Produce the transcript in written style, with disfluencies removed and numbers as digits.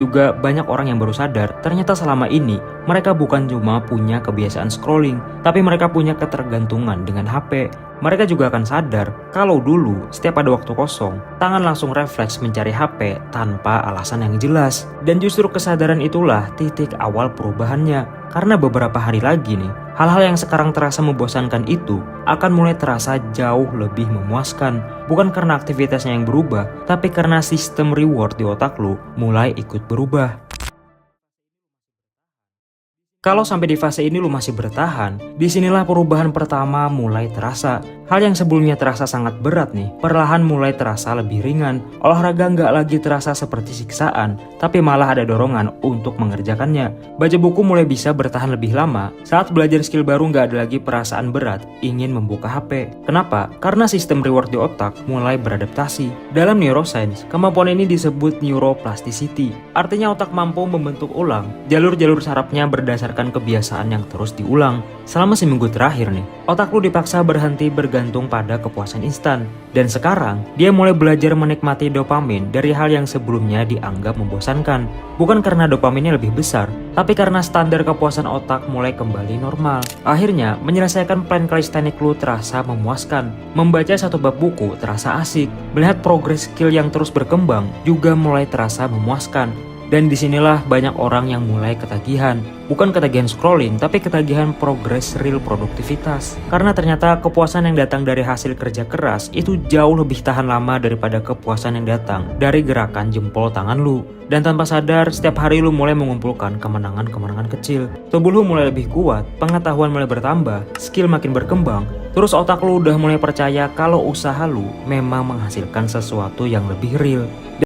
Juga banyak orang yang baru sadar ternyata selama ini mereka bukan cuma punya kebiasaan scrolling, tapi mereka punya ketergantungan dengan HP. Mereka juga akan sadar kalau dulu setiap ada waktu kosong, tangan langsung refleks mencari HP tanpa alasan yang jelas. Dan justru kesadaran itulah titik awal perubahannya. Karena beberapa hari lagi nih, hal-hal yang sekarang terasa membosankan itu akan mulai terasa jauh lebih memuaskan. Bukan karena aktivitasnya yang berubah, tapi karena sistem reward di otak lu mulai ikut berubah. Kalau sampai di fase ini lu masih bertahan, disinilah perubahan pertama mulai terasa. Hal yang sebelumnya terasa sangat berat nih, perlahan mulai terasa lebih ringan. Olahraga nggak lagi terasa seperti siksaan, tapi malah ada dorongan untuk mengerjakannya. Baca buku mulai bisa bertahan lebih lama. Saat belajar skill baru nggak ada lagi perasaan berat, ingin membuka HP. Kenapa? Karena sistem reward di otak mulai beradaptasi. Dalam neuroscience, kemampuan ini disebut neuroplasticity. Artinya otak mampu membentuk ulang jalur-jalur sarafnya berdasarkan kebiasaan yang terus diulang. Selama seminggu terakhir nih, otak lu dipaksa berhenti bergantung pada kepuasan instan. Dan sekarang, dia mulai belajar menikmati dopamin dari hal yang sebelumnya dianggap membosankan. Bukan karena dopaminnya lebih besar, tapi karena standar kepuasan otak mulai kembali normal. Akhirnya, menyelesaikan plan kalistenik lu terasa memuaskan. Membaca satu bab buku terasa asik. Melihat progres skill yang terus berkembang juga mulai terasa memuaskan. Dan disinilah banyak orang yang mulai ketagihan. Bukan ketagihan scrolling, tapi ketagihan progres real produktivitas. Karena ternyata kepuasan yang datang dari hasil kerja keras itu jauh lebih tahan lama daripada kepuasan yang datang dari gerakan jempol tangan lu. Dan tanpa sadar, setiap hari lu mulai mengumpulkan kemenangan-kemenangan kecil. Tubuh lu mulai lebih kuat, pengetahuan mulai bertambah, skill makin berkembang. Terus otak lu udah mulai percaya kalau usaha lu memang menghasilkan sesuatu yang lebih real.